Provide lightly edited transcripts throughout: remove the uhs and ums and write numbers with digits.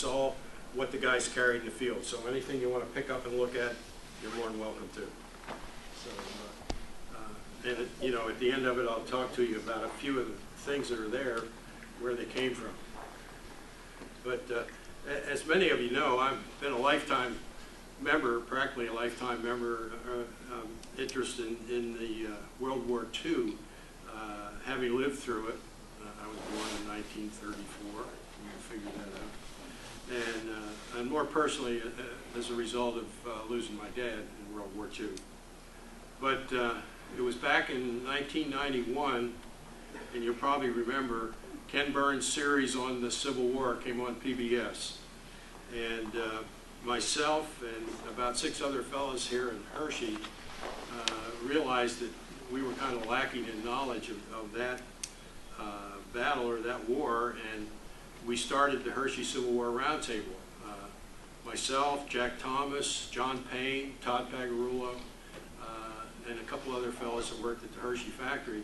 it's all what the guys carried in the field. So anything you want to pick up and look at, you're more than welcome to. So, and you know, at the end of it, I'll talk to you about a few of the things that are there, where they came from. But as many of you know, I've been a lifetime member, practically a lifetime member, interested in the World War II, having lived through it. I was born in 1934, you can figure that out. And more personally, as a result of losing my dad in World War II. But it was back in 1991, and you'll probably remember, Ken Burns' series on the Civil War came on PBS. And myself and about 6 other fellows here in Hershey realized that we were kind of lacking in knowledge of that battle or that war, and we started the Hershey Civil War Roundtable. Myself, Jack Thomas, John Payne, Todd Pagarulo, and a couple other fellows that worked at the Hershey factory.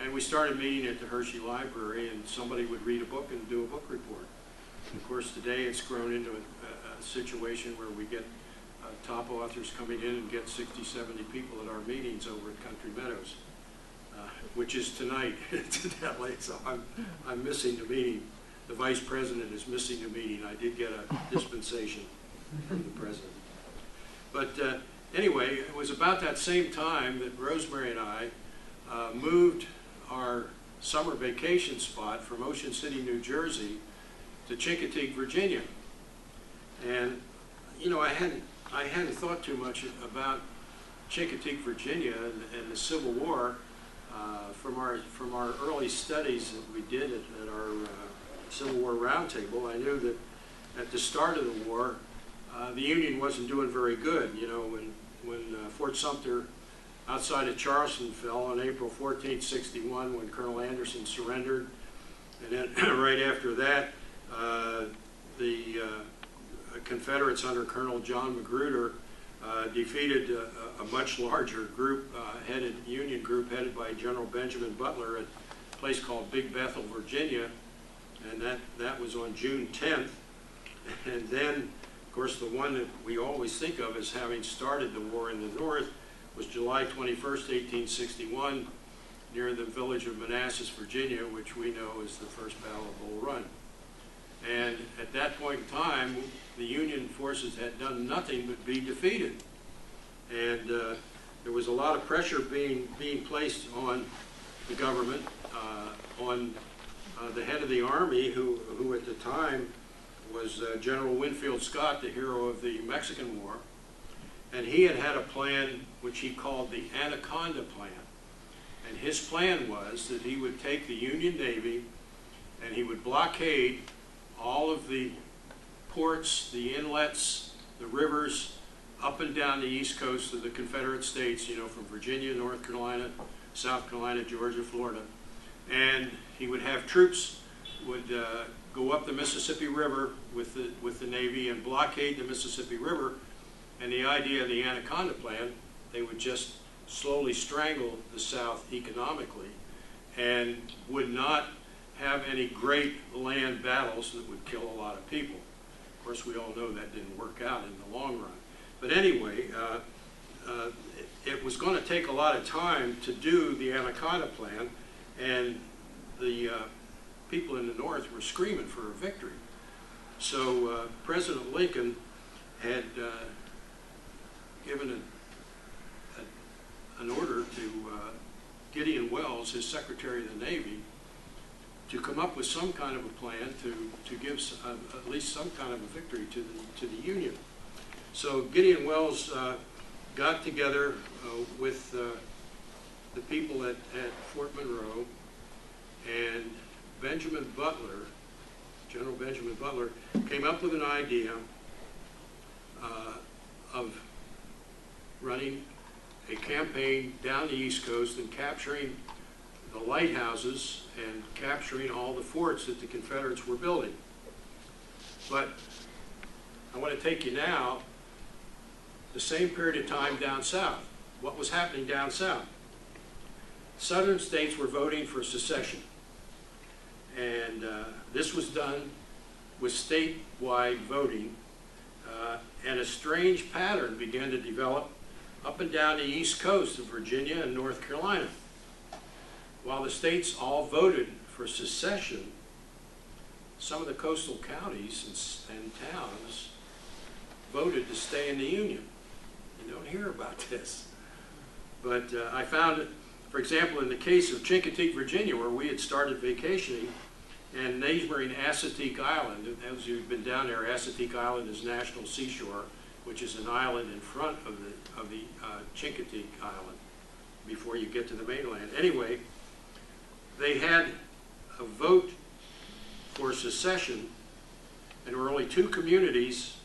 And we started meeting at the Hershey Library, and somebody would read a book and do a book report. And of course, today it's grown into a situation where we get top authors coming in and get 60, 70 people at our meetings over at Country Meadows, which is tonight, incidentally. So I'm missing the meeting. The vice president is missing the meeting. I did get a dispensation from the president. But anyway, it was about that same time that Rosemary and I moved our summer vacation spot from Ocean City, New Jersey to Chincoteague, Virginia. And you know, I hadn't thought too much about Chincoteague, Virginia and the Civil War from our early studies that we did at our Civil War Roundtable. I knew that at the start of the war, the Union wasn't doing very good. You know, when Fort Sumter outside of Charleston fell on April 14, 61, when Colonel Anderson surrendered. And then right after that, the Confederates under Colonel John Magruder defeated a much larger group, Union group headed by General Benjamin Butler at a place called Big Bethel, Virginia. And that was on June 10th. And then, of course, the one that we always think of as having started the war in the North was July 21st, 1861, near the village of Manassas, Virginia, which we know is the first Battle of Bull Run. And at that point in time, the Union forces had done nothing but be defeated. And there was a lot of pressure being placed on the government, on the head of the Army, who at the time was General Winfield Scott, the hero of the Mexican War. And he had a plan which he called the Anaconda Plan. And his plan was that he would take the Union Navy and he would blockade all of the ports, the inlets, the rivers, up and down the east coast of the Confederate States, you know, from Virginia, North Carolina, South Carolina, Georgia, Florida. And he would have troops would go up the Mississippi River with the Navy and blockade the Mississippi River. And the idea of the Anaconda Plan, they would just slowly strangle the South economically and would not have any great land battles that would kill a lot of people. Of course, we all know that didn't work out in the long run. But anyway, it was going to take a lot of time to do the Anaconda Plan, and the people in the North were screaming for a victory. So President Lincoln had given an order to Gideon Welles, his Secretary of the Navy, to come up with some kind of a plan to give at least some kind of a victory to the Union. So Gideon Welles got together with the people at Fort Monroe, and Benjamin Butler, General Benjamin Butler, came up with an idea of running a campaign down the East Coast and capturing the lighthouses and capturing all the forts that the Confederates were building. But I want to take you now the same period of time down south. What was happening down south? Southern states were voting for secession. And this was done with statewide voting, and a strange pattern began to develop up and down the East Coast of Virginia and North Carolina. While the states all voted for secession, some of the coastal counties and towns voted to stay in the Union. You don't hear about this. But I found it, for example, in the case of Chincoteague, Virginia, where we had started vacationing, and neighboring Assateague Island. As you've been down there, Assateague Island is National Seashore, which is an island in front of the Chincoteague Island before you get to the mainland. Anyway, they had a vote for secession, and there were only two communities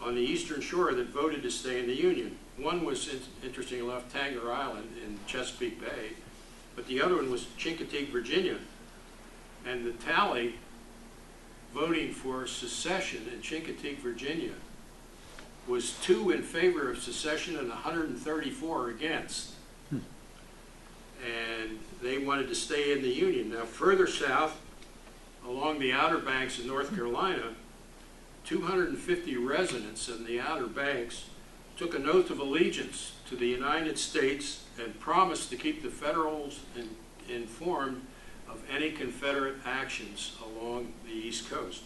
on the eastern shore that voted to stay in the Union. One was, interestingly enough, Tanger Island in Chesapeake Bay, but the other one was Chincoteague, Virginia. And the tally voting for secession in Chincoteague, Virginia was 2 in favor of secession and 134 against. And they wanted to stay in the Union. Now, further south, along the Outer Banks of North Carolina, 250 residents in the Outer Banks took an oath of allegiance to the United States and promised to keep the Federals informed of any Confederate actions along the East Coast.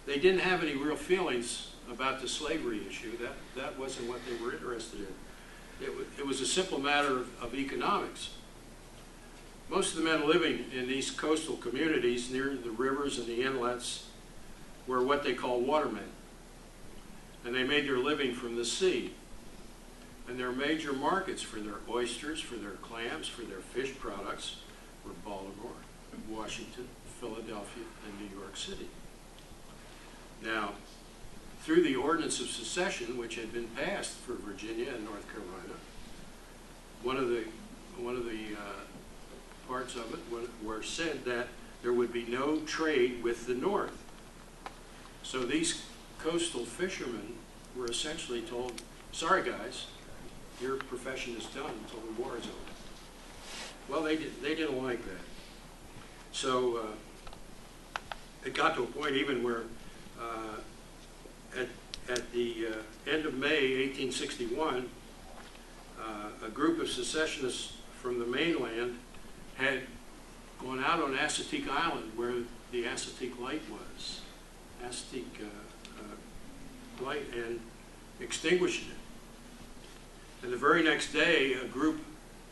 They didn't have any real feelings about the slavery issue. That wasn't what they were interested in. It was a simple matter of economics. Most of the men living in these coastal communities near the rivers and the inlets were what they call watermen. And they made their living from the sea. And their major markets for their oysters, for their clams, for their fish products were Baltimore, Washington, Philadelphia, and New York City. Now, through the Ordinance of Secession, which had been passed for Virginia and North Carolina, one of the parts of it were said that there would be no trade with the North. So these coastal fishermen were essentially told, sorry guys, your profession is done until the war is over. Well, they didn't like that. So it got to a point even where at the end of May 1861, a group of secessionists from the mainland had gone out on Assateague Island where the Assateague Light was, Assateague Light, and extinguished it. And the very next day, a group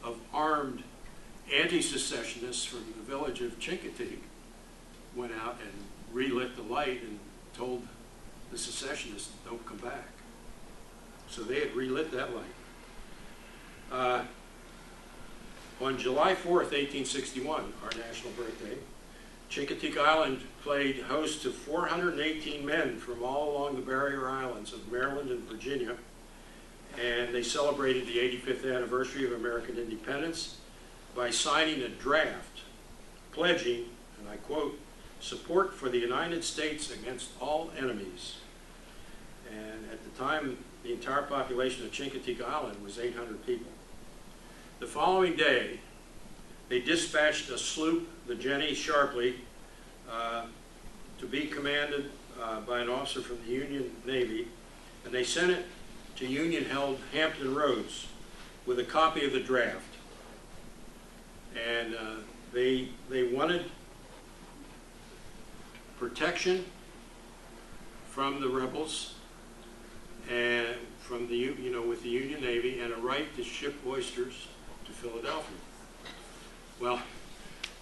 of armed anti-secessionists from the village of Chincoteague went out and relit the light and told the secessionists, don't come back. So they had relit that light. On July 4th, 1861, our national birthday, Chincoteague Island played host to 418 men from all along the barrier islands of Maryland and Virginia, and they celebrated the 85th anniversary of American independence by signing a draft pledging, and I quote, support for the United States against all enemies. And at the time, the entire population of Chincoteague Island was 800 people. The following day, they dispatched a sloop, the Jenny Sharpley, to be commanded by an officer from the Union Navy, and they sent it to Union-held Hampton Roads with a copy of the draft. And they wanted protection from the rebels and from the with the Union Navy, and a right to ship oysters to Philadelphia. Well,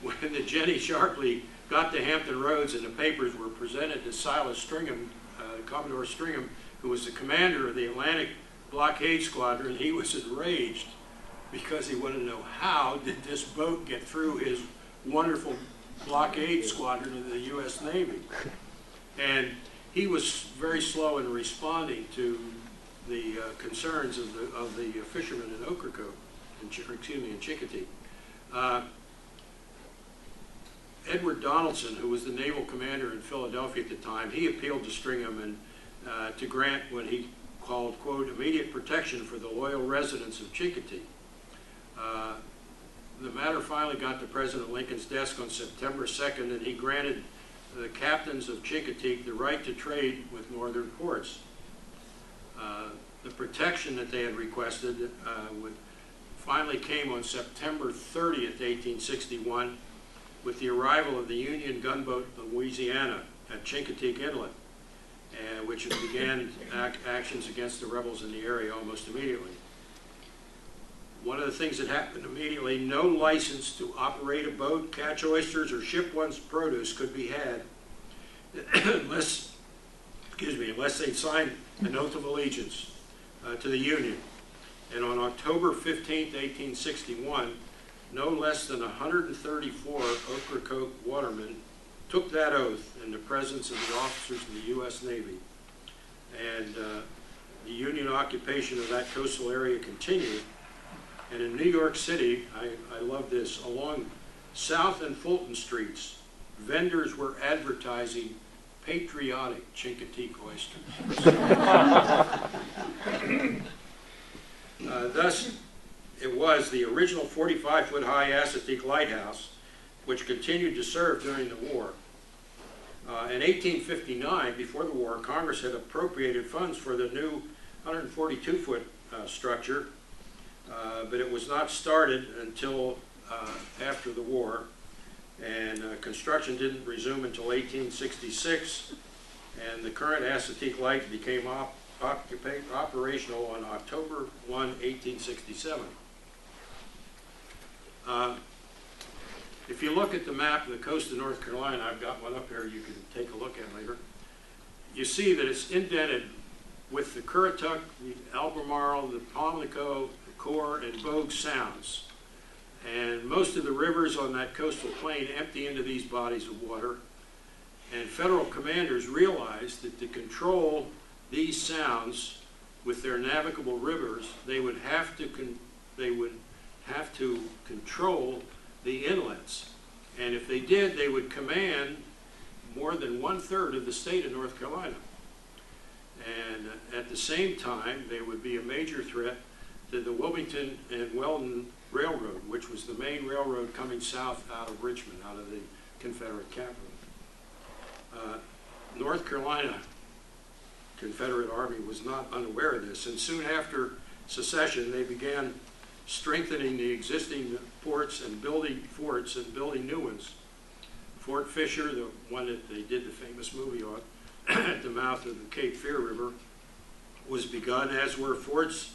when the Jenny Sharpley got to Hampton Roads and the papers were presented to Silas Stringham, Commodore Stringham, who was the commander of the Atlantic Blockade Squadron, he was enraged because he wanted to know how did this boat get through his wonderful blockade squadron of the U.S. Navy. And he was very slow in responding to the concerns of the fishermen in Ocracoke, in Chincoteague. Edward Donaldson, who was the naval commander in Philadelphia at the time, he appealed to Stringham and to grant what he called, quote, immediate protection for the loyal residents of Chincoteague. the matter finally got to President Lincoln's desk on September 2nd, and he granted the captains of Chincoteague the right to trade with northern ports. The protection that they had requested finally came on September 30th, 1861, with the arrival of the Union gunboat Louisiana at Chincoteague Inlet, which began actions against the rebels in the area almost immediately. One of the things that happened immediately, no license to operate a boat, catch oysters, or ship one's produce could be had unless they signed an oath of allegiance to the Union. And on October 15, 1861, no less than 134 Ocracoke watermen took that oath in the presence of the officers of the U.S. Navy. And the Union occupation of that coastal area continued. And in New York City, I love this, along South and Fulton Streets, vendors were advertising patriotic Chincoteague oysters. Thus, it was the original 45-foot high acetique lighthouse, which continued to serve during the war. In 1859, before the war, Congress had appropriated funds for the new 142-foot structure, but it was not started until after the war, and construction didn't resume until 1866, and the current acetique light became operational on October 1, 1867. If you look at the map of the coast of North Carolina, I've got one up here you can take a look at later, you see that it's indented with the Currituck, the Albemarle, the Pamlico, the Core, and Bogue Sounds. And most of the rivers on that coastal plain empty into these bodies of water. And federal commanders realized that to control these sounds with their navigable rivers, they would have to control the inlets. And if they did, they would command more than 1/3 of the state of North Carolina. And at the same time, they would be a major threat to the Wilmington and Weldon Railroad, which was the main railroad coming south out of Richmond, out of the Confederate capital. North Carolina Confederate Army was not unaware of this, and soon after secession, they began strengthening the existing ports and building forts and building new ones. Fort Fisher, the one that they did the famous movie on, at the mouth of the Cape Fear River, was begun, as were forts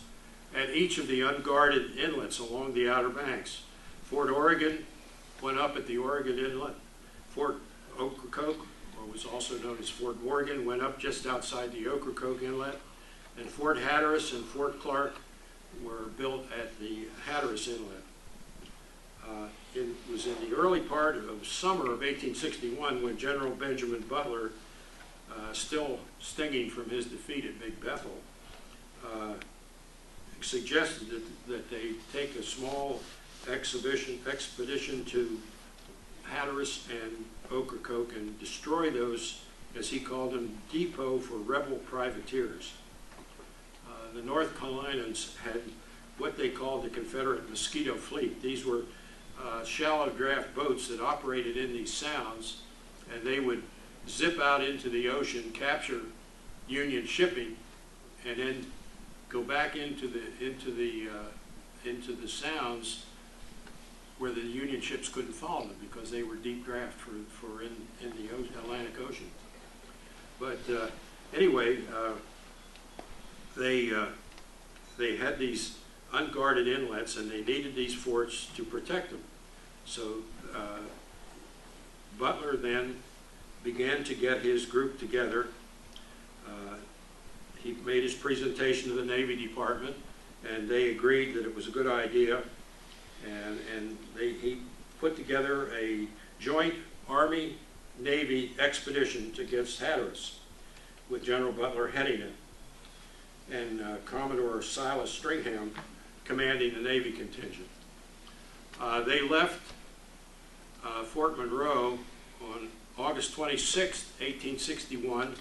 at each of the unguarded inlets along the Outer Banks. Fort Oregon went up at the Oregon Inlet. Fort Ocracoke, or was also known as Fort Morgan, went up just outside the Ocracoke Inlet. And Fort Hatteras and Fort Clark were built at the Hatteras Inlet. It was in the early part of summer of 1861 when General Benjamin Butler, still stinging from his defeat at Big Bethel, suggested that they take a small expedition to Hatteras and Ocracoke and destroy those, as he called them, depot for rebel privateers. The North Carolinians had what they called the Confederate Mosquito Fleet. These were shallow draft boats that operated in these sounds, and they would zip out into the ocean, capture Union shipping, and then go back into the sounds where the Union ships couldn't follow them because they were deep draft for in the Atlantic Ocean. But anyway, they had these unguarded inlets, and they needed these forts to protect them. So Butler then began to get his group together. He made his presentation to the Navy Department, and they agreed that it was a good idea. And he put together a joint Army-Navy expedition against Hatteras, with General Butler heading it, and Commodore Silas Stringham commanding the Navy contingent. They left Fort Monroe on August 26, 1861,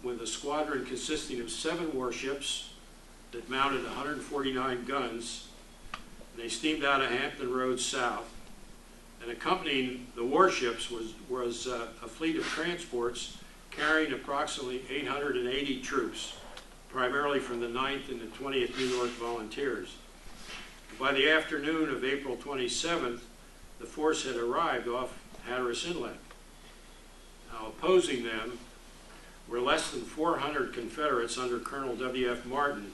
with a squadron consisting of 7 warships that mounted 149 guns, They steamed out of Hampton Roads south, and accompanying the warships was a fleet of transports carrying approximately 880 troops, primarily from the 9th and the 20th New York Volunteers. By the afternoon of April 27th, the force had arrived off Hatteras Inlet. Now, opposing them were less than 400 Confederates under Colonel W.F. Martin,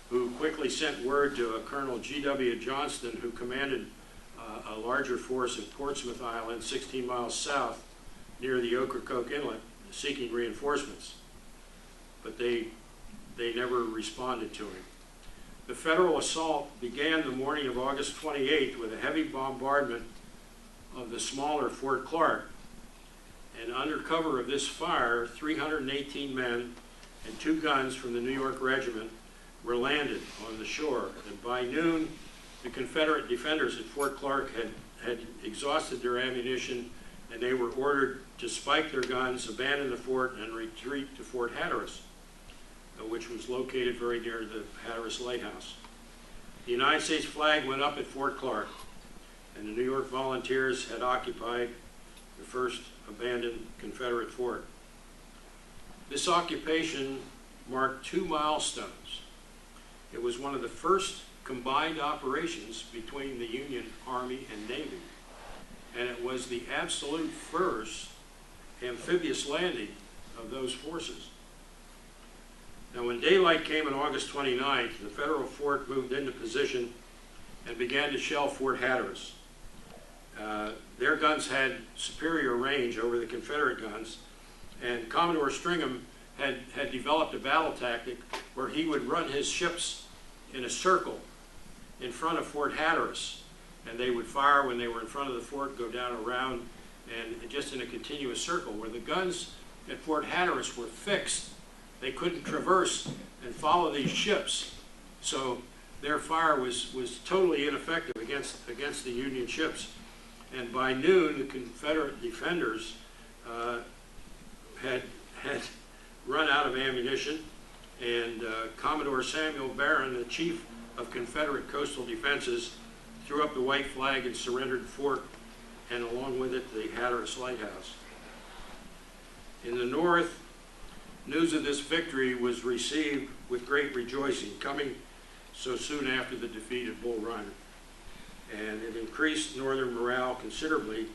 who quickly sent word to a Colonel G.W. Johnston, who commanded a larger force at Portsmouth Island, 16 miles south, near the Ocracoke Inlet, seeking reinforcements. But they never responded to him. The Federal assault began the morning of August 28th with a heavy bombardment of the smaller Fort Clark. And under cover of this fire, 318 men and 2 guns from the New York Regiment were landed on the shore. And by noon, the Confederate defenders at Fort Clark had exhausted their ammunition, and they were ordered to spike their guns, abandon the fort, and retreat to Fort Hatteras, which was located very near the Hatteras Lighthouse. The United States flag went up at Fort Clark, and the New York Volunteers had occupied the first abandoned Confederate fort. This occupation marked 2 milestones. It was one of the first combined operations between the Union Army and Navy, and it was the absolute first amphibious landing of those forces. Now, when daylight came on August 29th, the Federal fort moved into position and began to shell Fort Hatteras. Their guns had superior range over the Confederate guns, and Commodore Stringham had developed a battle tactic where he would run his ships in a circle in front of Fort Hatteras, and they would fire when they were in front of the fort, go down around, and just in a continuous circle. Where the guns at Fort Hatteras were fixed, they couldn't traverse and follow these ships, so their fire was totally ineffective against the Union ships. And by noon, the Confederate defenders had run out of ammunition, and Commodore Samuel Barron, the chief of Confederate coastal defenses, threw up the white flag and surrendered the fort, and along with it, the Hatteras Lighthouse. In the north, news of this victory was received with great rejoicing, coming so soon after the defeat at Bull Run. And it increased northern morale considerably,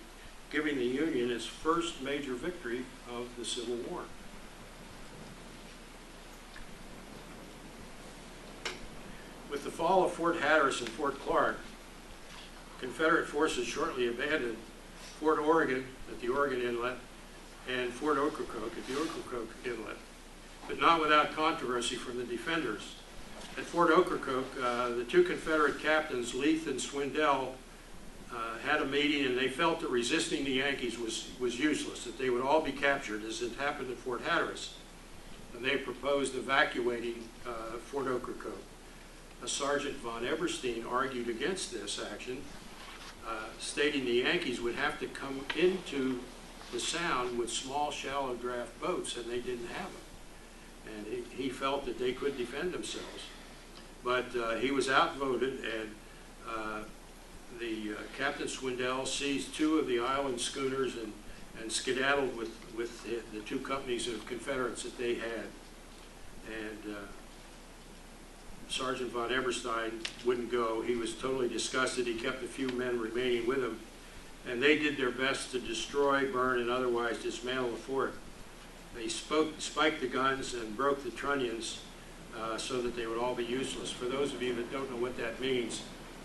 giving the Union its first major victory of the Civil War. With the fall of Fort Hatteras and Fort Clark, Confederate forces shortly abandoned Fort Oregon at the Oregon Inlet and Fort Ocracoke at the Ocracoke Inlet, but not without controversy from the defenders. At Fort Ocracoke, the 2 Confederate captains, Leith and Swindell, had a meeting, and they felt that resisting the Yankees was useless, that they would all be captured, as it happened at Fort Hatteras. And they proposed evacuating Fort Ocracoke. Sergeant von Eberstein argued against this action, stating the Yankees would have to come into the Sound with small, shallow draft boats, and they didn't have them. And he felt that they could defend themselves. But he was outvoted, and Captain Swindell seized 2 of the island schooners and skedaddled with the 2 companies of Confederates that they had. And Sergeant von Eberstein wouldn't go. He was totally disgusted. He kept a few men remaining with him, and they did their best to destroy, burn, and otherwise dismantle the fort. They spiked the guns and broke the trunnions so that they would all be useless. For those of you that don't know what that means,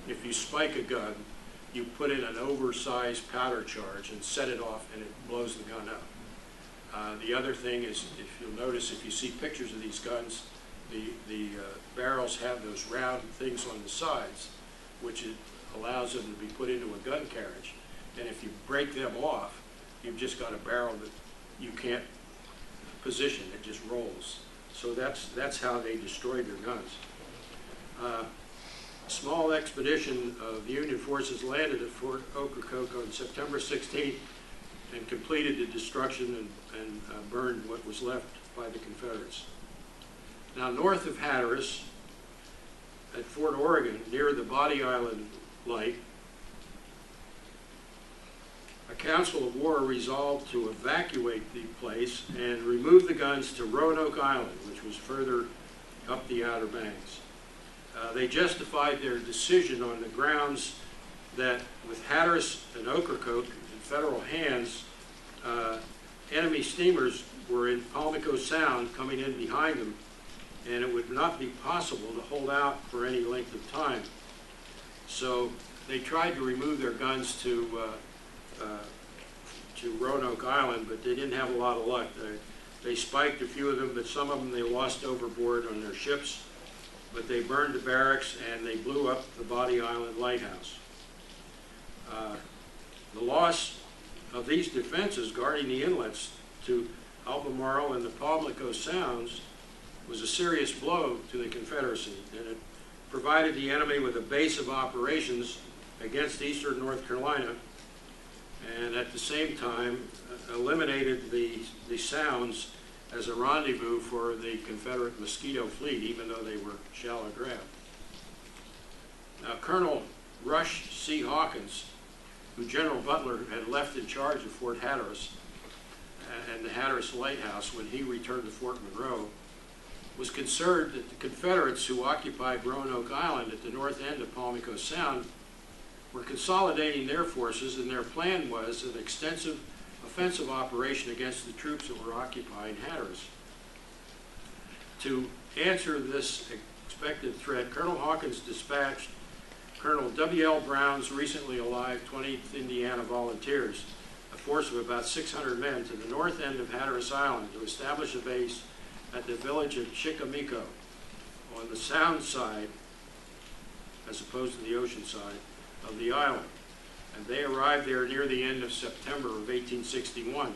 if you spike a gun, you put in an oversized powder charge and set it off, and it blows the gun up. The other thing is, if you'll notice, if you see pictures of these guns, the barrels have those round things on the sides, which allows them to be put into a gun carriage. And if you break them off, you've just got a barrel that you can't position, it just rolls. So that's how they destroyed their guns. A small expedition of Union forces landed at Fort Ocracoke on September 16th and completed the destruction and burned what was left by the Confederates. Now, north of Hatteras, at Fort Oregon near the Body Island Light, a council of war resolved to evacuate the place and remove the guns to Roanoke Island, which was further up the Outer Banks. They justified their decision on the grounds that with Hatteras and Ocracoke in federal hands, enemy steamers were in Palmico Sound coming in behind them, and it would not be possible to hold out for any length of time. So they tried to remove their guns to Roanoke Island, but they didn't have a lot of luck. They spiked a few of them, but some of them they lost overboard on their ships. But they burned the barracks and they blew up the Body Island Lighthouse. The loss of these defenses guarding the inlets to Albemarle and the Palmico Sounds was a serious blow to the Confederacy, and it provided the enemy with a base of operations against eastern North Carolina, and at the same time eliminated the Sounds as a rendezvous for the Confederate Mosquito Fleet, even though they were shallow draft. Now, Colonel Rush C. Hawkins, who General Butler had left in charge of Fort Hatteras and the Hatteras Lighthouse when he returned to Fort Monroe, was concerned that the Confederates who occupied Roanoke Island at the north end of Palmico Sound were consolidating their forces, and their plan was an extensive offensive operation against the troops that were occupying Hatteras. To answer this expected threat, Colonel Hawkins dispatched Colonel W.L. Brown's recently alive 20th Indiana Volunteers, a force of about 600 men, to the north end of Hatteras Island to establish a base at the village of Chicamico on the sound side, as opposed to the ocean side, of the island. And they arrived there near the end of September of 1861.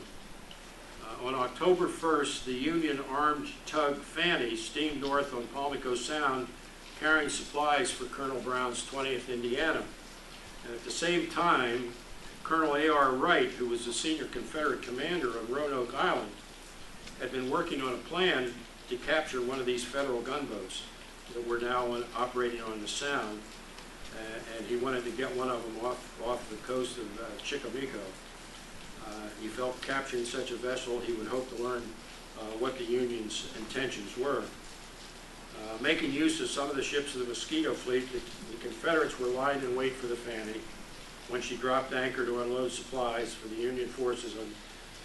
On October 1st, the Union armed tug Fanny steamed north on Palmico Sound, carrying supplies for Colonel Brown's 20th Indiana. And at the same time, Colonel A.R. Wright, who was the senior Confederate commander on Roanoke Island, had been working on a plan to capture one of these federal gunboats that were now operating on the Sound. And he wanted to get one of them off the coast of Chicamico. He felt capturing such a vessel, he would hope to learn what the Union's intentions were. Making use of some of the ships of the Mosquito Fleet, the Confederates were lying in wait for the Fanny when she dropped anchor to unload supplies for the Union forces on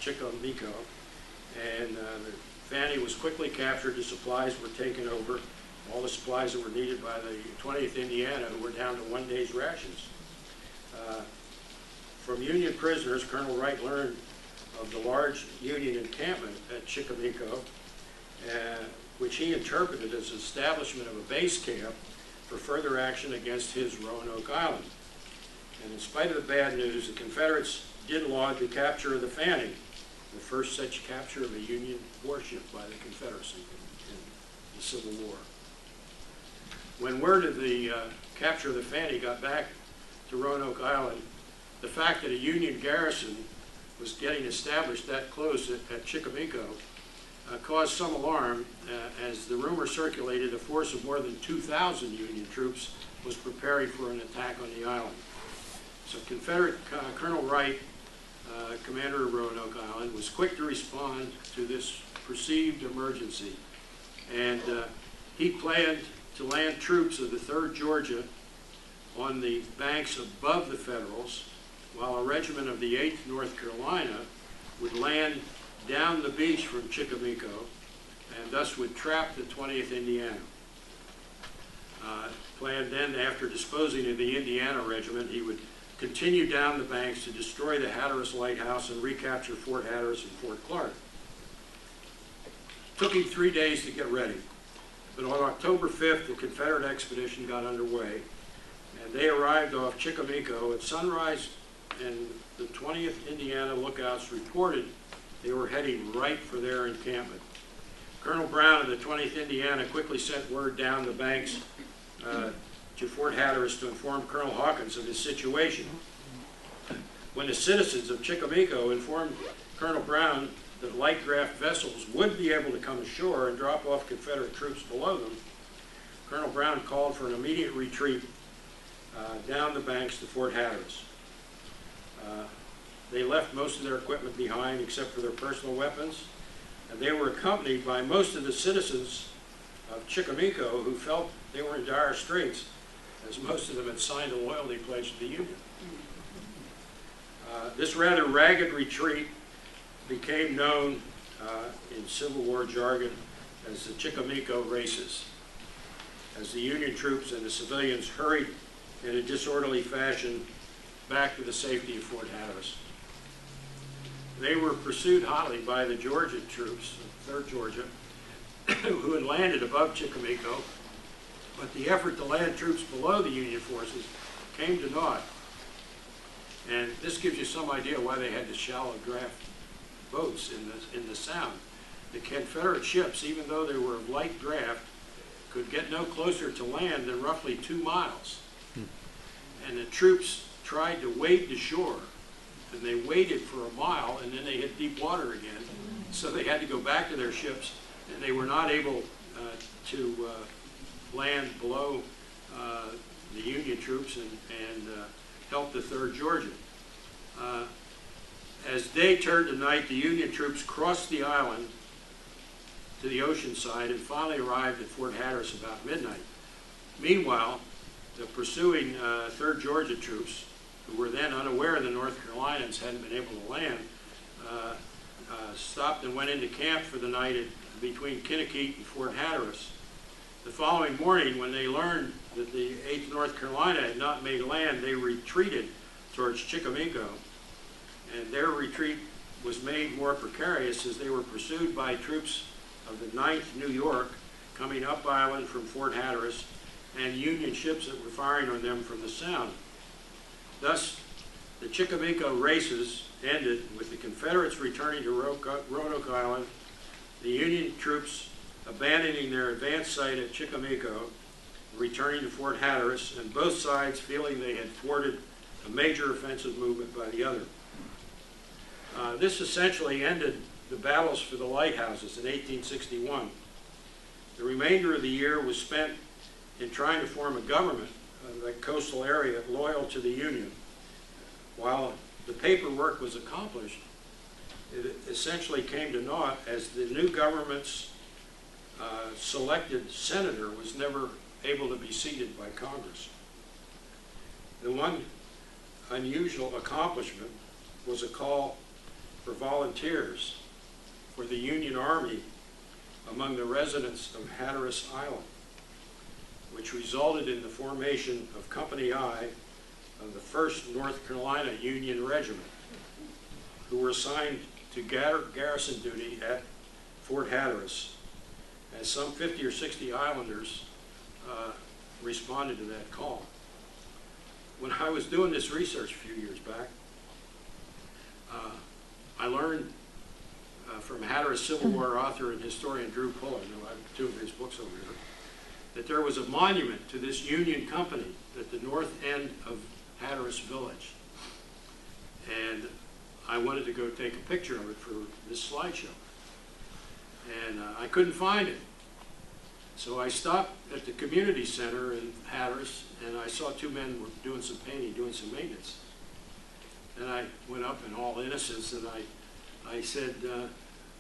Chicamico. And the Fanny was quickly captured, the supplies were taken over, all the supplies that were needed by the 20th Indiana, who were down to 1 day's rations. From Union prisoners, Colonel Wright learned of the large Union encampment at Chicamico, which he interpreted as the establishment of a base camp for further action against his Roanoke Island. And in spite of the bad news, the Confederates did log the capture of the Fanny, the first such capture of a Union warship by the Confederacy in the Civil War. When word of the capture of the Fanny got back to Roanoke Island, the fact that a Union garrison was getting established that close at Chicamico caused some alarm, as the rumor circulated a force of more than 2,000 Union troops was preparing for an attack on the island. So Confederate Colonel Wright, commander of Roanoke Island, was quick to respond to this perceived emergency, and he planned to land troops of the 3rd Georgia on the banks above the Federals, while a regiment of the 8th North Carolina would land down the beach from Chicamico and thus would trap the 20th Indiana. Planned then, after disposing of the Indiana regiment, he would continue down the banks to destroy the Hatteras Lighthouse and recapture Fort Hatteras and Fort Clark. It took him 3 days to get ready. But on October 5th, the Confederate expedition got underway, and they arrived off Chicamico at sunrise, and the 20th Indiana lookouts reported they were heading right for their encampment. Colonel Brown of the 20th Indiana quickly sent word down the banks to Fort Hatteras to inform Colonel Hawkins of his situation. When the citizens of Chicamico informed Colonel Brown that light draft vessels would be able to come ashore and drop off Confederate troops below them, Colonel Brown called for an immediate retreat down the banks to Fort Hatteras. They left most of their equipment behind except for their personal weapons, and they were accompanied by most of the citizens of Chickamauga who felt they were in dire straits, as most of them had signed a loyalty pledge to the Union. This rather ragged retreat became known in Civil War jargon as the Chickamauga races, as the Union troops and the civilians hurried in a disorderly fashion back to the safety of Fort Hatteras. They were pursued hotly by the Georgia troops, 3rd Georgia, who had landed above Chickamauga, but the effort to land troops below the Union forces came to naught. And this gives you some idea why they had the shallow draft boats in the Sound. The Confederate ships, even though they were of light draft, could get no closer to land than roughly 2 miles. And the troops tried to wade to shore, and they waded for a mile, and then they hit deep water again. So they had to go back to their ships, and they were not able to land below the Union troops and help the 3rd Georgia. As day turned to night, the Union troops crossed the island to the ocean side and finally arrived at Fort Hatteras about midnight. Meanwhile, the pursuing 3rd Georgia troops, who were then unaware the North Carolinians hadn't been able to land, stopped and went into camp for the night between Kinnikeet and Fort Hatteras. The following morning, when they learned that the 8th North Carolina had not made land, they retreated towards Chickamauga, and their retreat was made more precarious as they were pursued by troops of the 9th New York coming up island from Fort Hatteras, and Union ships that were firing on them from the Sound. Thus, the Chickamauga races ended with the Confederates returning to Roanoke Island, the Union troops abandoning their advance site at Chickamauga, returning to Fort Hatteras, and both sides feeling they had thwarted a major offensive movement by the other. This essentially ended the battles for the Lighthouses in 1861. The remainder of the year was spent in trying to form a government of that coastal area loyal to the Union. While the paperwork was accomplished, it essentially came to naught as the new government's selected senator was never able to be seated by Congress. The one unusual accomplishment was a call for volunteers for the Union Army among the residents of Hatteras Island, which resulted in the formation of Company I of the 1st North Carolina Union Regiment, who were assigned to garrison duty at Fort Hatteras, as some 50 or 60 islanders responded to that call. When I was doing this research a few years back, I learned from Hatteras Civil War author and historian Drew Pullin, who I have 2 of his books over here, that there was a monument to this Union company at the north end of Hatteras Village. And I wanted to go take a picture of it for this slideshow. And I couldn't find it. So I stopped at the community center in Hatteras, and I saw 2 men were doing some painting, doing some maintenance. And I went up in all innocence and I said,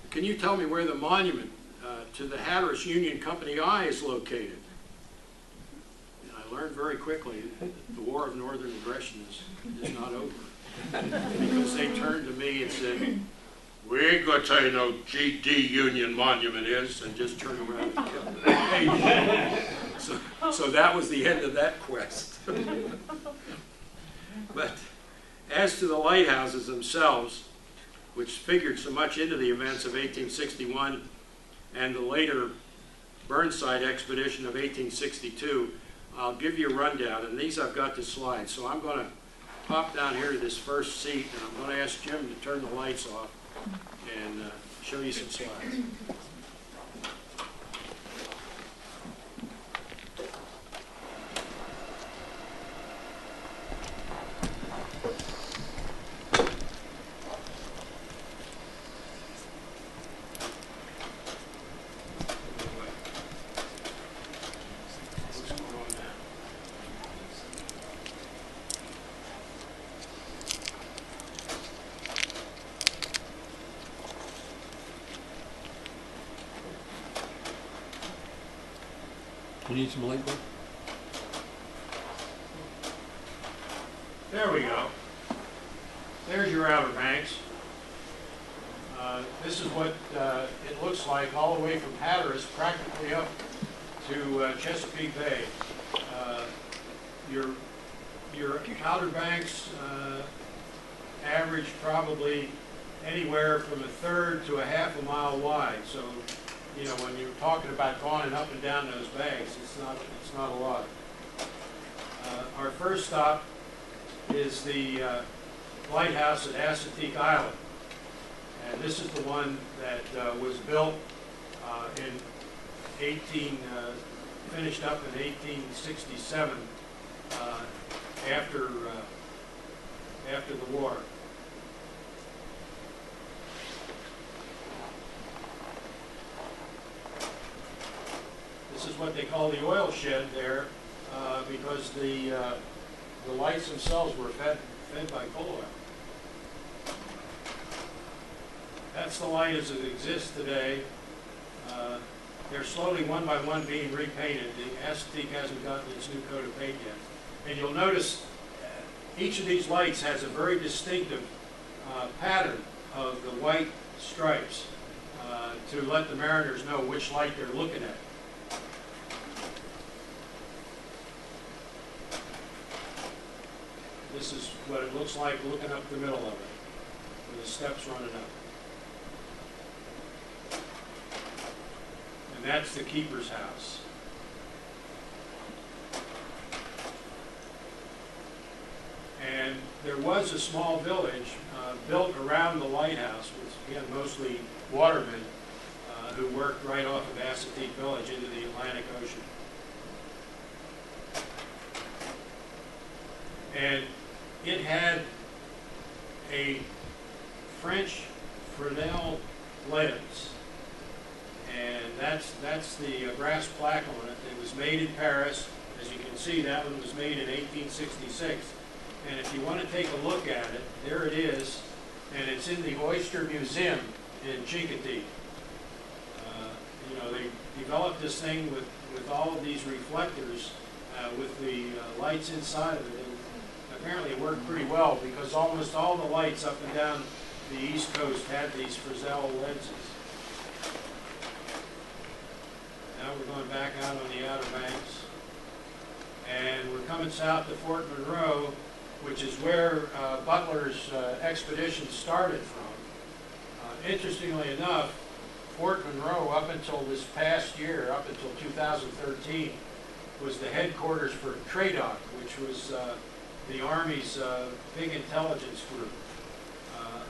can you tell me where the monument to the Hatteras Union Company I is located? And I learned very quickly that the War of Northern Aggression is not over. Because they turned to me and said, we ain't gonna tell you no GD Union monument is, and just turned around and killed the page. So that was the end of that quest. But as to the lighthouses themselves, which figured so much into the events of 1861 and the later Burnside expedition of 1862, I'll give you a rundown, and these I've got the slides. So I'm going to pop down here to this first seat, and I'm going to ask Jim to turn the lights off and show you some slides. You need some light bulb? There we go. There's your Outer Banks. This is what it looks like all the way from Hatteras practically up to Chesapeake Bay. Your Outer Banks average probably anywhere from 1/3 to 1/2 mile wide. So, you know, when you're talking about going up and down those banks, it's not a lot. Our first stop is the lighthouse at Assateague Island. And this is the one that was built finished up in 1867 after the war. This is what they call the oil shed there because the lights themselves were fed by coal oil. That's the light as it exists today. They're slowly, one by one, being repainted. The Assateague hasn't gotten its new coat of paint yet. And you'll notice each of these lights has a very distinctive pattern of the white stripes to let the mariners know which light they're looking at. This is what it looks like looking up the middle of it, with the steps running up. And that's the keeper's house. And there was a small village built around the lighthouse, which again mostly watermen who worked right off of Assateague Village into the Atlantic Ocean. And it had a French Fresnel lens, and that's the brass plaque on it. It was made in Paris. As you can see, that one was made in 1866. And if you want to take a look at it, there it is, and it's in the Oyster Museum in Chincoteague. You know, they developed this thing with all of these reflectors with the lights inside of it. Apparently it worked pretty well because almost all the lights up and down the East Coast had these Fresnel lenses. Now we're going back out on the Outer Banks, and we're coming south to Fort Monroe, which is where Butler's expedition started from. Interestingly enough, Fort Monroe, up until this past year, up until 2013, was the headquarters for TRADOC, which was the Army's big intelligence group.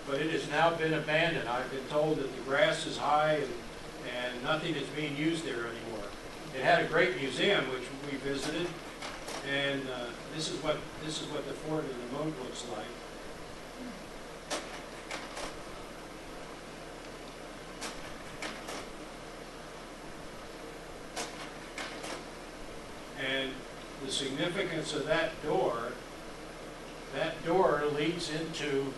But it has now been abandoned. I've been told that the grass is high and nothing is being used there anymore. It had a great museum, which we visited, and this is what the fort and the moat looks like. And the significance of that door leads into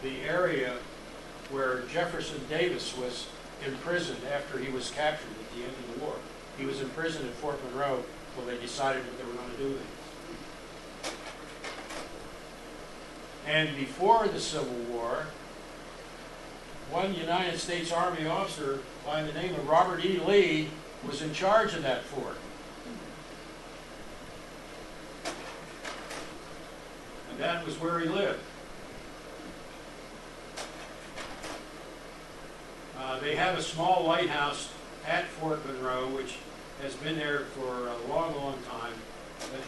the area where Jefferson Davis was imprisoned after he was captured at the end of the war. He was imprisoned at Fort Monroe until they decided what they were going to do with him. And before the Civil War, one United States Army officer by the name of Robert E. Lee was in charge of that fort. And that was where he lived. They have a small lighthouse at Fort Monroe, which has been there for a long, long time. But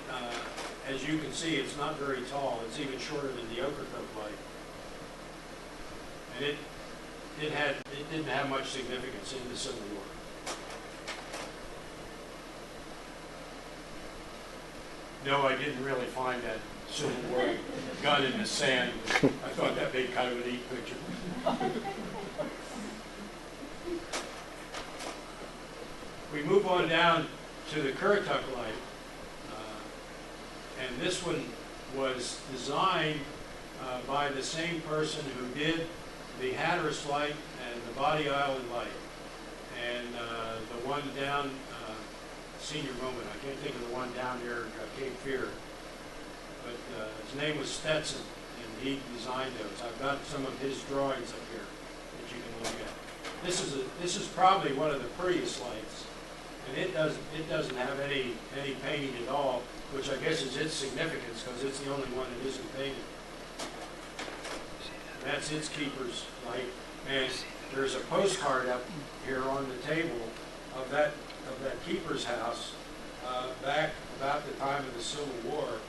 as you can see, it's not very tall. It's even shorter than the Ocracoke light. And it didn't have much significance in the Civil War. No, I didn't really find that Civil War gun in the sand. I thought that made kind of a neat picture. We move on down to the Currituck light, and this one was designed by the same person who did the Hatteras light and the Body Island light, and the one down senior moment. I can't think of the one down there at Cape Fear. But his name was Stetson, and he designed those. I've got some of his drawings up here that you can look at. This is probably one of the prettiest lights, and it doesn't have any painting at all, which I guess is its significance because it's the only one that isn't painted. That's its keeper's light, and there's a postcard up here on the table of that keeper's house back about the time of the Civil War, or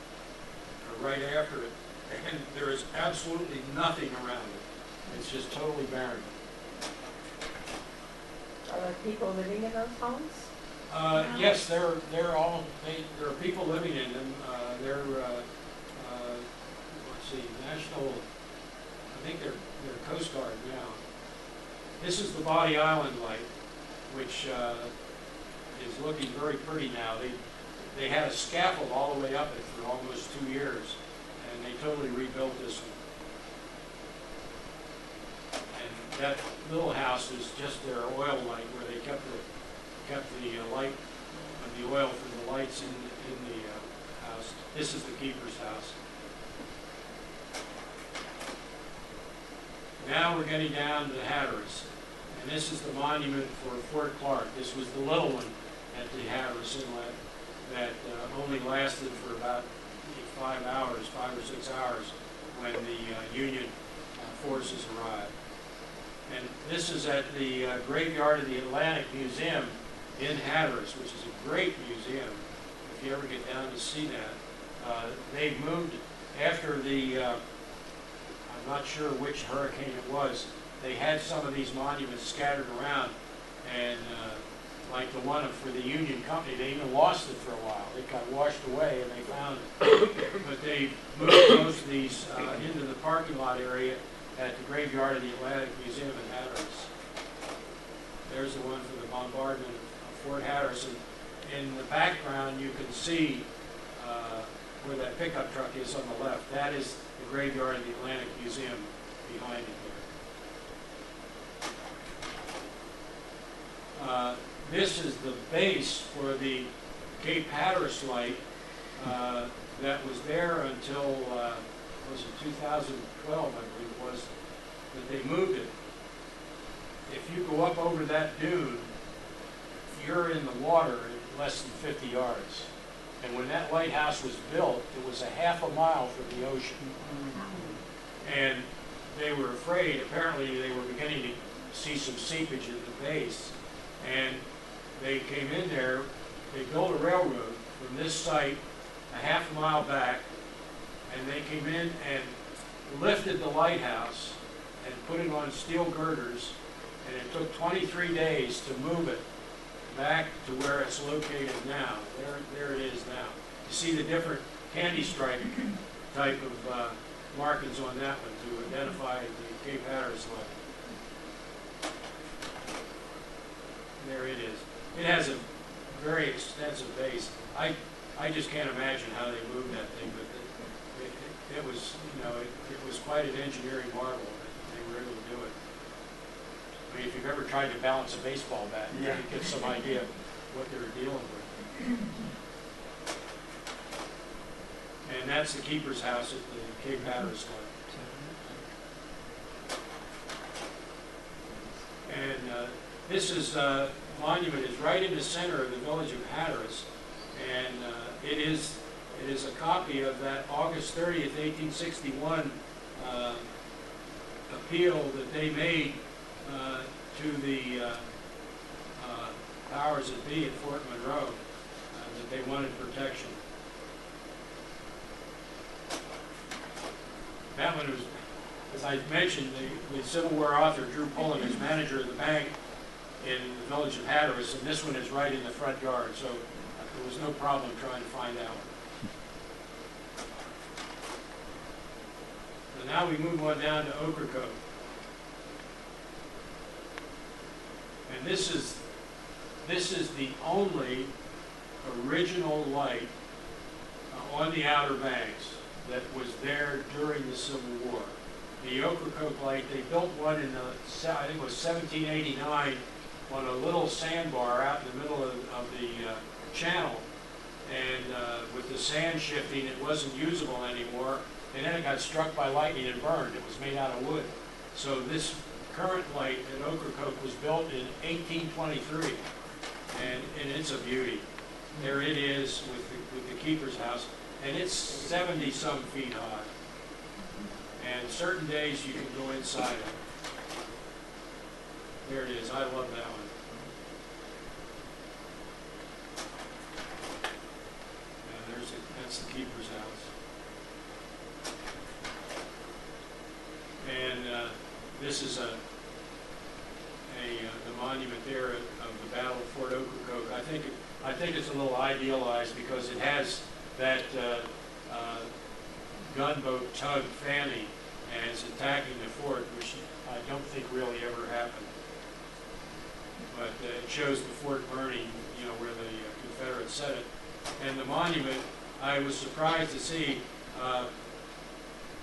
right after it, and there is absolutely nothing around it. It's just totally barren. Are there people living in those homes? Yes, there are people living in them. They're let's see, national. I think they're Coast Guard now. This is the Body Island light, which is looking very pretty now. They had a scaffold all the way up it for almost 2 years, and they totally rebuilt this one. And that little house is just their oil light, where they kept the light of the oil from the lights in the house. This is the keeper's house. Now we're getting down to the Hatteras, and this is the monument for Fort Clark. This was the little one at the Hatteras Inlet that only lasted for about 5 or 6 hours when the Union forces arrived. And this is at the graveyard of the Atlantic Museum in Hatteras, which is a great museum if you ever get down to see that. They moved after the I'm not sure which hurricane it was. They had some of these monuments scattered around, and like the one for the Union Company, they even lost it for a while. It got washed away, and they found it. But they moved most of these into the parking lot area at the graveyard of the Atlantic Museum in Hatteras. There's the one for the bombardment of Fort Hatteras. And in the background, you can see where that pickup truck is on the left. That is the graveyard of the Atlantic Museum behind it there. This is the base for the Cape Hatteras light that was there until, was it 2012, I believe it was, that they moved it. If you go up over that dune, you're in the water in less than 50 yards. And when that lighthouse was built, it was a half a mile from the ocean. And they were afraid, apparently they were beginning to see some seepage at the base. And they came in there, they built a railroad from this site a half a mile back, and they came in and lifted the lighthouse and put it on steel girders, and it took 23 days to move it back to where it's located now. There it is now. You see the different candy stripe type of markings on that one to identify the Cape Hatteras light. There it is. It has a very extensive base. I just can't imagine how they moved that thing, but it was, you know, it was quite an engineering marvel that they were able to do it. I mean, if you've ever tried to balance a baseball bat, you can get some idea of what they were dealing with. And that's the keeper's house at the Cape Hatteras light. And this monument is right in the center of the village of Hatteras, and it is a copy of that August 30th, 1861 appeal that they made to the powers that be at Fort Monroe, that they wanted protection. That one was, as I mentioned, the Civil War author Drew Pullen is manager of the bank in the village of Hatteras, and this one is right in the front yard, so there was no problem trying to find that one. And now we move on down to Ocracoke. And this is the only original light on the Outer Banks that was there during the Civil War. The Ocracoke light, they built one in I think it was 1789 on a little sandbar out in the middle of the channel, and with the sand shifting, it wasn't usable anymore, and then it got struck by lightning and burned. It was made out of wood. So this current light at Ocracoke was built in 1823, and it's a beauty. There it is with the keeper's house, and it's 70-some feet high. And certain days you can go inside it. There it is. I love that one. And that's the keeper's house. And this is the monument there of the Battle of Fort Ocracoke. I think it's a little idealized because it has that gunboat tug Fanny, and it's attacking the fort, which I don't think really ever happened. But it shows the fort burning, you know, where the Confederates set it. And the monument, I was surprised to see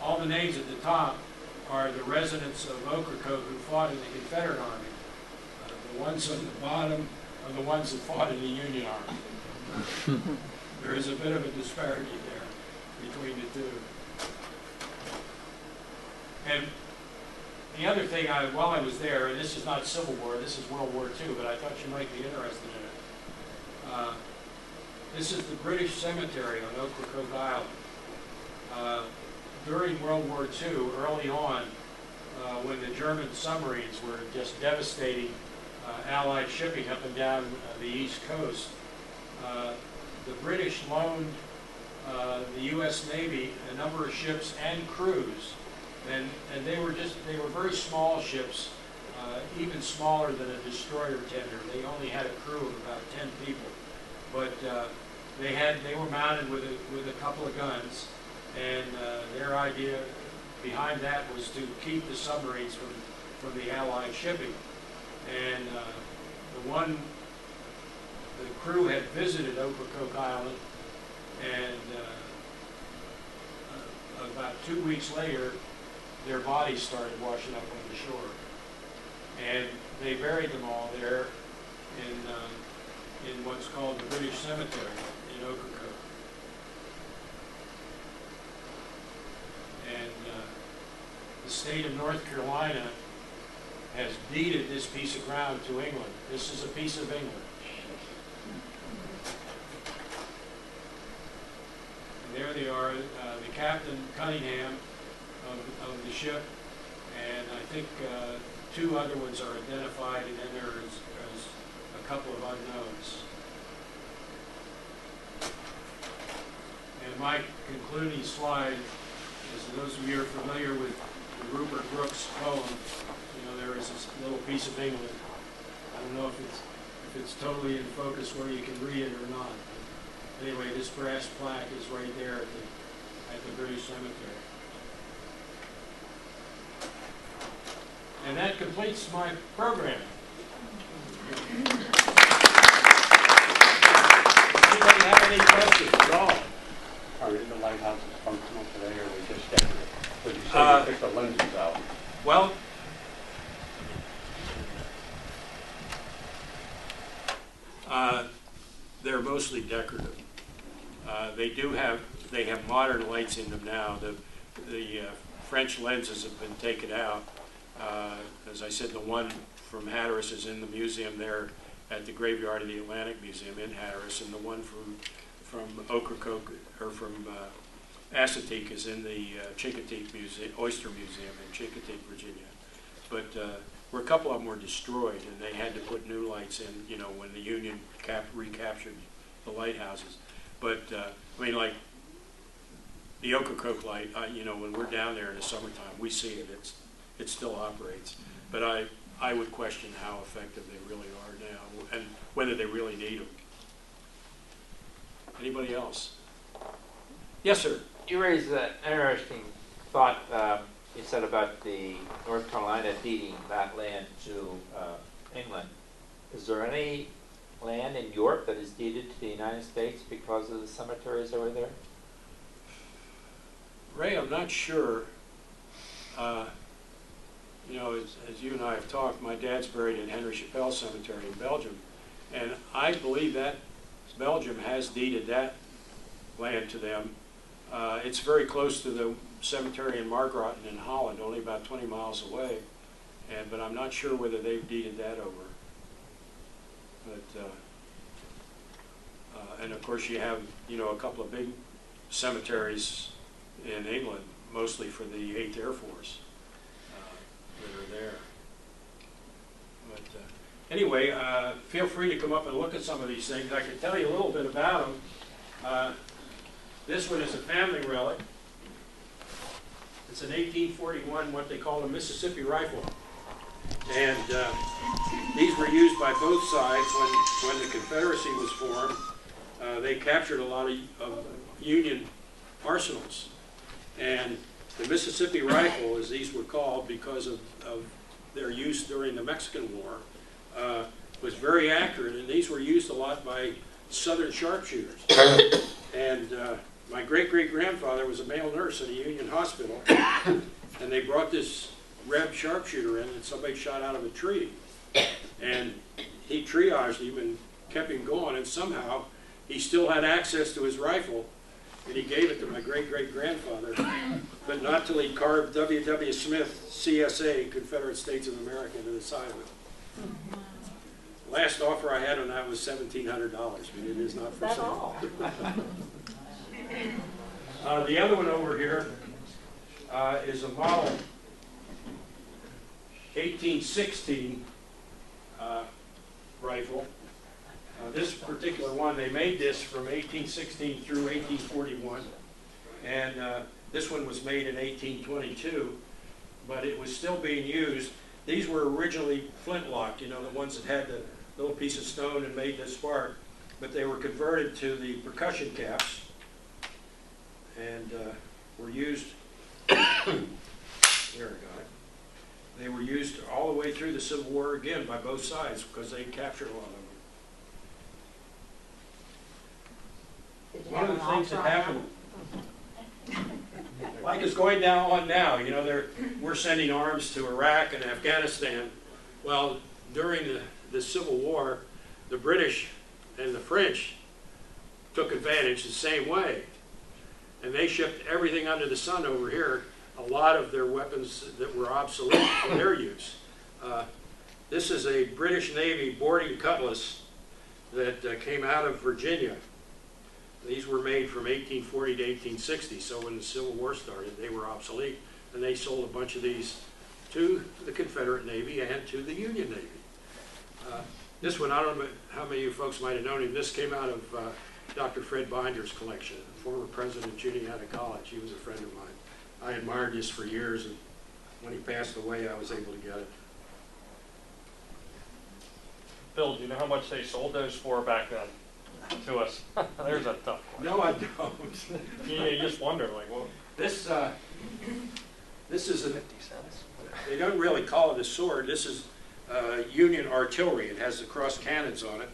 all the names at the top are the residents of Ocracoke who fought in the Confederate Army. The ones on the bottom are the ones that fought in the Union Army. There is a bit of a disparity there between the two. And the other thing, while I was there, and this is not Civil War, this is World War II, but I thought you might be interested in it. This is the British cemetery on Ocracoke Island. During World War II, early on, when the German submarines were just devastating Allied shipping up and down the East Coast, the British loaned the U.S. Navy a number of ships and crews, and they were very small ships, even smaller than a destroyer tender. They only had a crew of about 10 people, but they were mounted with a couple of guns, and their idea behind that was to keep the submarines from the Allied shipping. And the crew had visited Ocracoke Island, and about 2 weeks later, their bodies started washing up on the shore. And they buried them all there in what's called the British Cemetery in Ocracoke. And the state of North Carolina has deeded this piece of ground to England. This is a piece of England. And there they are, the Captain Cunningham of the ship, and I think 2 other ones are identified, and then there's a couple of unknowns. And my concluding slide is, for those of you who are familiar with the Rupert Brooks poem, you know, there is this little piece of England. I don't know if it's totally in focus where you can read it or not. But anyway, this brass plaque is right there at the British Cemetery. And that completes my program. Anybody have any questions at all? Are the lighthouses functional today, or are they just decorative? Would you say you took the lenses out? Well, they're mostly decorative. They have modern lights in them now. The French lenses have been taken out. As I said, the one from Hatteras is in the museum there at the Graveyard of the Atlantic Museum in Hatteras, and the one from Ocracoke, or from Assateague, is in the Chincoteague Museum, Oyster Museum in Chincoteague, Virginia. But a couple of them were destroyed, and they had to put new lights in, you know, when the Union recaptured the lighthouses. But I mean, like the Ocracoke light, you know, when we're down there in the summertime, we see it. It still operates. But I would question how effective they really are now, and whether they really need them. Anybody else? Yes, sir. You raised an interesting thought. You said about the North Carolina deeding that land to England. Is there any land in Europe that is deeded to the United States because of the cemeteries over there? Ray, I'm not sure. You know, as you and I have talked, my dad's buried in Henry Chappelle Cemetery in Belgium, and I believe that Belgium has deeded that land to them. It's very close to the cemetery in Margraten in Holland, only about 20 miles away. But I'm not sure whether they've deeded that over. But and of course you have, you know, a couple of big cemeteries in England, mostly for the 8th Air Force, that are there. But anyway, feel free to come up and look at some of these things. I can tell you a little bit about them. This one is a family relic. It's an 1841, what they call a Mississippi rifle. And these were used by both sides when the Confederacy was formed. They captured a lot of Union arsenals. And the Mississippi rifle, as these were called because of their use during the Mexican War, was very accurate. And these were used a lot by Southern sharpshooters. And my great-great-grandfather was a male nurse at a Union hospital. And they brought this Reb sharpshooter in, and somebody shot out of a tree. And he triaged him and kept him going, and somehow he still had access to his rifle, and he gave it to my great-great-grandfather, but not till he carved W.W. Smith, CSA, Confederate States of America, to the side of it. Last offer I had on that was $1,700, but it is not for sale. The other one over here is a model 1816 rifle. This particular one, they made this from 1816 through 1841, and this one was made in 1822, but it was still being used. These were originally flintlock, you know, the ones that had the little piece of stone and made the spark, but they were converted to the percussion caps and were used, there we go. They were used all the way through the Civil War again by both sides because they captured a lot of them. One of the things that happened, like is going down on now, you know, we're sending arms to Iraq and Afghanistan. Well, during the Civil War, the British and the French took advantage the same way. And they shipped everything under the sun over here, a lot of their weapons that were obsolete for their use. This is a British Navy boarding cutlass that came out of Virginia. These were made from 1840 to 1860, so when the Civil War started, they were obsolete. And they sold a bunch of these to the Confederate Navy and to the Union Navy. This one, I don't know how many of you folks might have known him. This came out of Dr. Fred Binder's collection, former president of Juniata College. He was a friend of mine. I admired this for years, and when he passed away, I was able to get it. Bill, do you know how much they sold those for back then to us? There's a tough one. No, I don't. You just wonder, like, well, This is a, they don't really call it a sword. This is Union artillery. It has the cross cannons on it.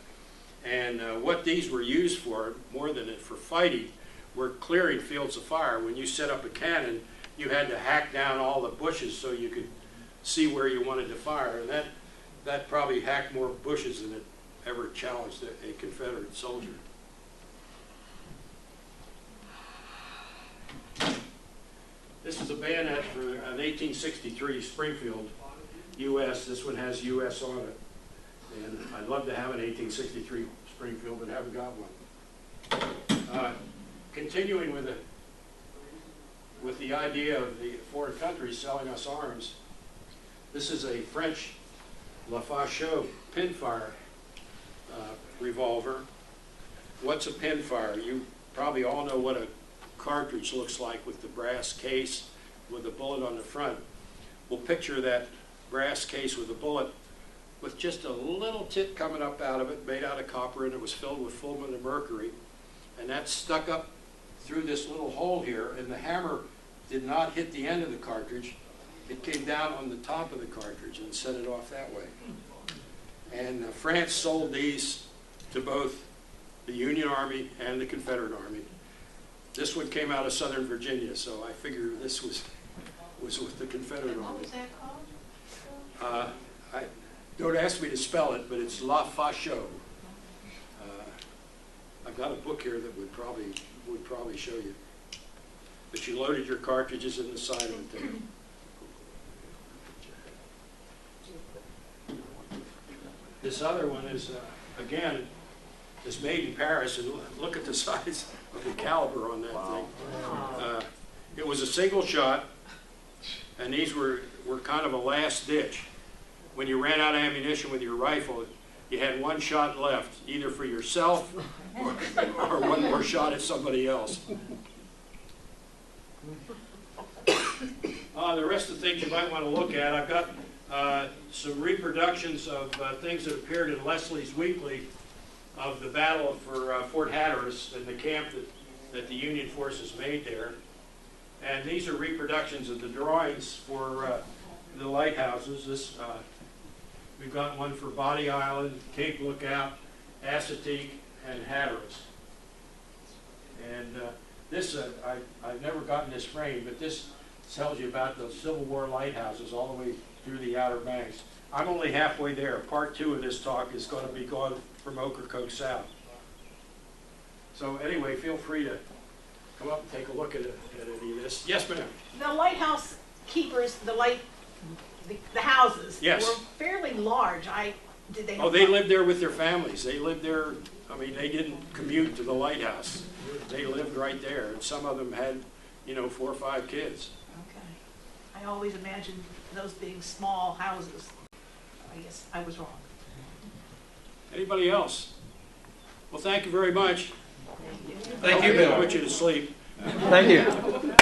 And what these were used for, more than for fighting, were clearing fields of fire. When you set up a cannon, you had to hack down all the bushes so you could see where you wanted to fire. And that probably hacked more bushes than it ever challenged a Confederate soldier. This is a bayonet for an 1863 Springfield U.S. This one has U.S. on it. And I'd love to have an 1863 Springfield, but haven't got one. Continuing with the idea of the foreign countries selling us arms, this is a French La Fachot pinfire revolver. What's a pinfire? You probably all know what a cartridge looks like with the brass case with the bullet on the front. We'll picture that brass case with a bullet with just a little tip coming up out of it, made out of copper, and it was filled with fulminate of mercury. And that stuck up through this little hole here, and the hammer did not hit the end of the cartridge. It came down on the top of the cartridge and set it off that way. And France sold these to both the Union Army and the Confederate Army. This one came out of Southern Virginia, so I figure this was with the Confederate Army. What was that called? Don't ask me to spell it, but it's La Fachot. I've got a book here that would probably show you. But you loaded your cartridges in the side of it there. This other one is, again, is made in Paris, and look at the size of the caliber on that thing. It was a single shot, and these were kind of a last ditch. When you ran out of ammunition with your rifle, you had one shot left, either for yourself or one more shot at somebody else. The rest of the things you might want to look at, I've got some reproductions of things that appeared in Leslie's Weekly of the battle for Fort Hatteras and the camp that the Union forces made there. And these are reproductions of the drawings for the lighthouses. We've got one for Body Island, Cape Lookout, Assateague, and Hatteras. And this, I've never gotten this frame, but this tells you about the Civil War lighthouses all the way through the Outer Banks. I'm only halfway there. Part 2 of this talk is going to be gone from Ocracoke south. So anyway, feel free to come up and take a look at any of this. Yes, ma'am? The lighthouse keepers, the houses Yes. were fairly large. Did they? Oh, they lived there with their families. They lived there, I mean, they didn't commute to the lighthouse. They lived right there, and some of them had, 4 or 5 kids. Okay. I always imagined those being small houses. I guess I was wrong. Anybody else? Well, thank you very much. Thank you. Thank you, Bill. I'll put you to sleep. Thank you.